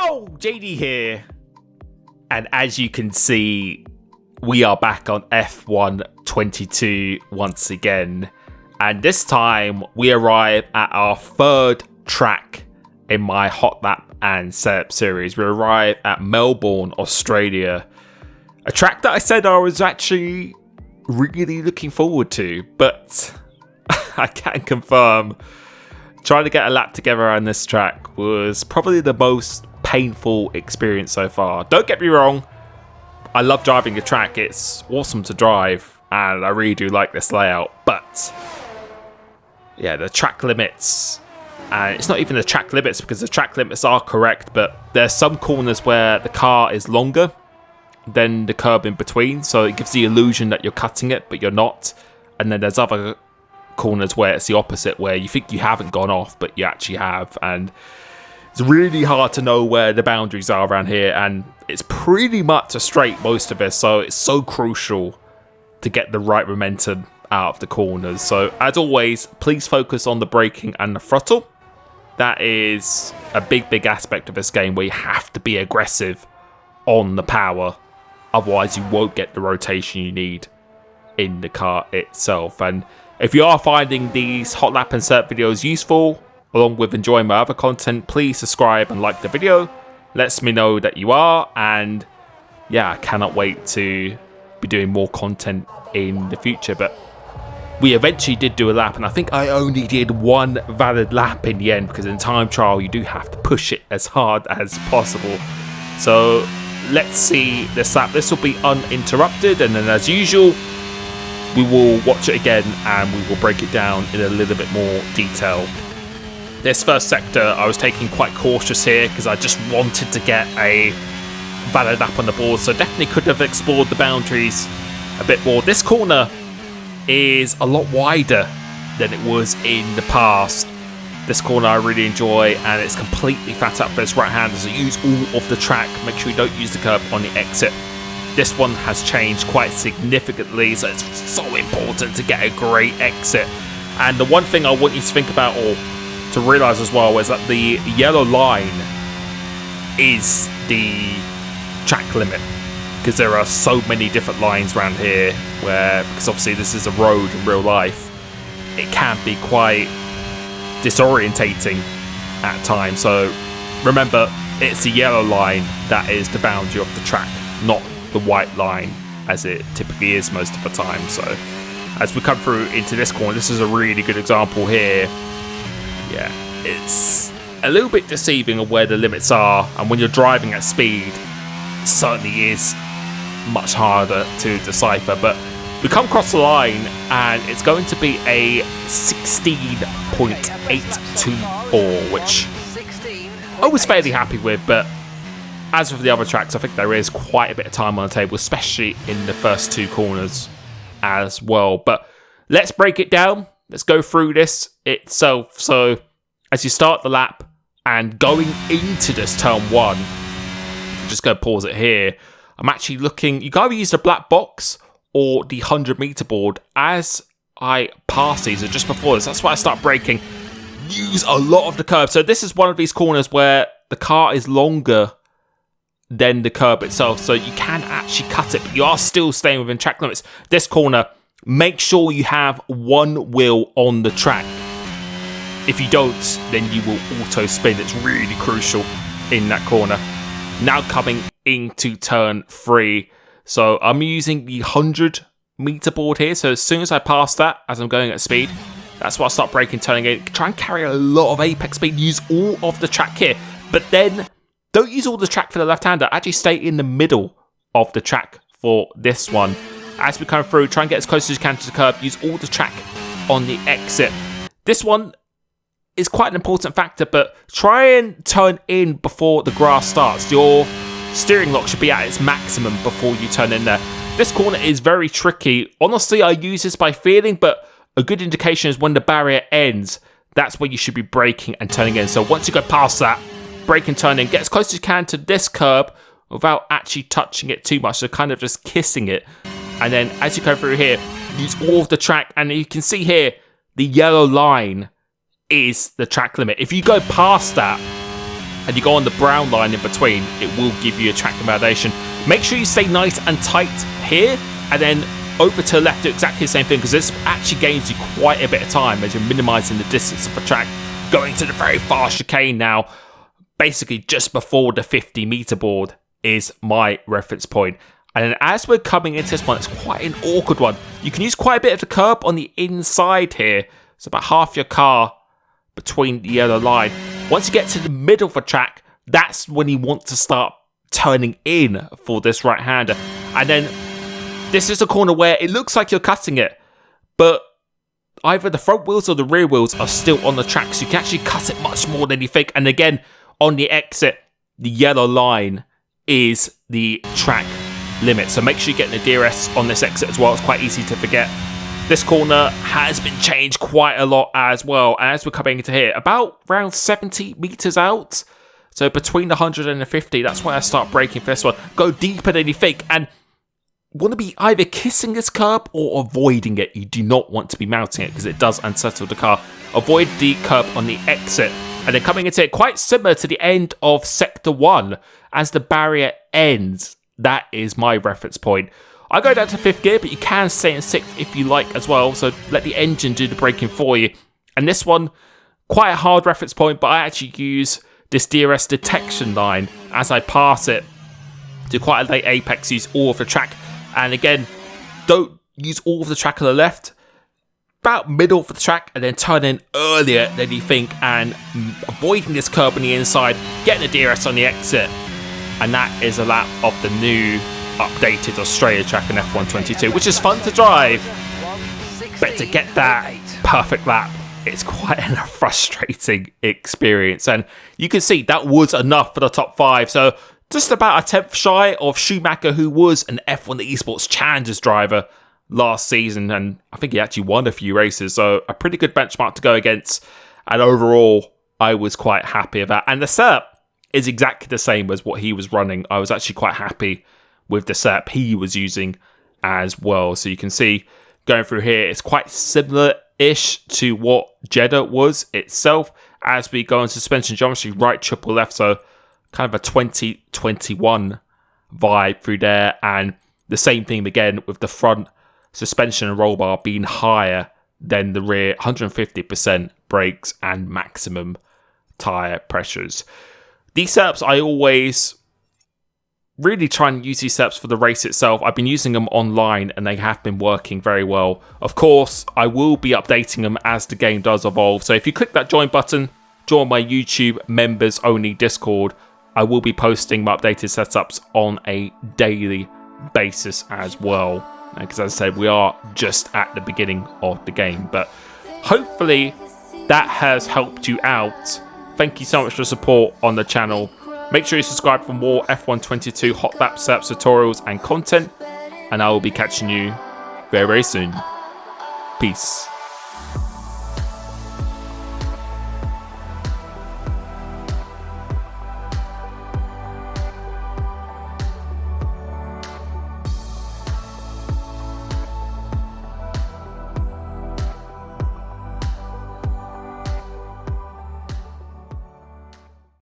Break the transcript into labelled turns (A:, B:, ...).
A: Yo, JD here. And as you can see, we are back on F1 22 once again. And this time we arrive at our third track in my Hotlap and Setup series. We arrive at Melbourne, Australia. A track that I said I was actually really looking forward to, but I can confirm trying to get a lap together on this track was probably the most painful experience so far. Don't get me wrong, I love driving the track. It's awesome to drive and I really do like this layout, but yeah, the track limits, and it's not even the track limits because the track limits are correct, but there's some corners where the car is longer than the curb in between, so it gives the illusion that you're cutting it but you're not. And then there's other corners where it's the opposite, where you think you haven't gone off but you actually have, and it's really hard to know where the boundaries are around here, and it's pretty much a straight most of it, so it's so crucial to get the right momentum out of the corners. So as always, please focus on the braking and the throttle. That is a big aspect of this game where you have to be aggressive on the power, otherwise you won't get the rotation you need in the car itself. And if you are finding these Hotlap and Setup videos useful, along with enjoying my other content, please subscribe and like the video. Lets me know that you are, and yeah, I cannot wait to be doing more content in the future. But we eventually did do a lap, and I think I only did one valid lap in the end, because in time trial you do have to push it as hard as possible. So let's see this lap. This will be uninterrupted, and then as usual we will watch it again and we will break it down in a little bit more detail. This first sector I was taking quite cautious here because I just wanted to get a valid lap on the board, so definitely could have explored the boundaries a bit more. This corner is a lot wider than it was in the past. This corner I really enjoy, and it's completely flat up for its right-handers. So use all of the track. Make sure you don't use the curb on the exit. This one has changed quite significantly, so it's so important to get a great exit. And the one thing I want you to think about, or to realise as well, is that the yellow line is the track limit, because there are so many different lines around here where, because obviously this is a road in real life, it can be quite disorientating at times. So remember, it's the yellow line that is the boundary of the track, not the white line as it typically is most of the time. So as we come through into this corner, this is a really good example here. Yeah, it's a little bit deceiving of where the limits are, and when you're driving at speed, it certainly is much harder to decipher. But we come across the line and it's going to be a 16.824, which I was fairly happy with, but as with the other tracks, I think there is quite a bit of time on the table, especially in the first two corners as well. But let's break it down. Let's go through this itself. So as you start the lap and going into this turn one, I'm just going to pause it here. I'm actually looking, you can either use the black box or the 100-meter board. As I pass these, or just before this, that's why I start braking. Use a lot of the curb. So this is one of these corners where the car is longer than the curb itself, so you can actually cut it, but you are still staying within track limits. This corner, make sure you have one wheel on the track. If you don't, then you will auto spin. It's really crucial in that corner. Now coming into turn 3, so I'm using the 100-meter board here. So as soon as I pass that, as I'm going at speed, that's why I start braking, turning in. Try and carry a lot of apex speed. Use all of the track here, but then don't use all the track for the left-hander. Actually stay in the middle of the track for this one. As we come through, try and get as close as you can to the curb. Use all the track on the exit. This one is quite an important factor, but try and turn in before the grass starts. Your steering lock should be at its maximum before you turn in there. This corner is very tricky. Honestly, I use this by feeling, but a good indication is when the barrier ends. That's where you should be braking and turning in. So once you go past that, brake and turn in, get as close as you can to this curb without actually touching it too much, so kind of just kissing it. And then as you go through here, use all of the track, and you can see here the yellow line is the track limit. If you go past that, and you go on the brown line in between, it will give you a track invalidation. Make sure you stay nice and tight here, and then over to the left do exactly the same thing, because this actually gains you quite a bit of time as you're minimizing the distance of the track, going to the very fast chicane now. Basically just before the 50-meter board is my reference point. And then as we're coming into this one, it's quite an awkward one. You can use quite a bit of the curb on the inside here. It's about half your car between the yellow line. Once you get to the middle of the track, that's when you want to start turning in for this right-hander. And then this is a corner where it looks like you're cutting it, but either the front wheels or the rear wheels are still on the track, so you can actually cut it much more than you think. And again, on the exit, the yellow line is the track limit, so make sure you get the DRS on this exit as well. It's quite easy to forget. This corner has been changed quite a lot as well, and as we're coming into here, about around 70 meters out, so between 100 and 50, that's why I start braking for this one. Go deeper than you think, and want to be either kissing this curb or avoiding it. You do not want to be mounting it because it does unsettle the car. Avoid the curb on the exit, and then coming into it, quite similar to the end of Sector 1, as the barrier ends. That is my reference point. I go down to 5th gear, but you can stay in 6th if you like as well, so let the engine do the braking for you. And this one, quite a hard reference point, but I actually use this DRS detection line as I pass it. Do quite a late apex, use all of the track. And again, don't use all of the track on the left, about middle of the track, and then turn in earlier than you think, and avoiding this curb on the inside, getting the DRS on the exit. And that is a lap of the new updated Australia track in F1 22, which is fun to drive, but to get that perfect lap, it's quite a frustrating experience. And you can see that was enough for the top 5, so just about a 10th shy of Schumacher, who was an F1 Esports Challengers driver last season, and I think he actually won a few races, so a pretty good benchmark to go against. And overall, I was quite happy about. And the setup is exactly the same as what he was running. I was actually quite happy with the setup he was using as well. So you can see going through here, it's quite similar-ish to what Jeddah was itself. As we go on suspension geometry, right, triple left, so kind of a 2021 vibe through there. And the same thing again with the front suspension and roll bar being higher than the rear, 150% brakes and maximum tyre pressures. These setups, I always really try and use these setups for the race itself. I've been using them online and they have been working very well. Of course, I will be updating them as the game does evolve. So if you click that join button, join my YouTube members only Discord, I will be posting my updated setups on a daily basis as well. Because as I said, we are just at the beginning of the game. But hopefully that has helped you out. Thank you so much for the support on the channel. Make sure you subscribe for more F1 22 Hotlap setups, tutorials and content. And I will be catching you very, very soon. Peace.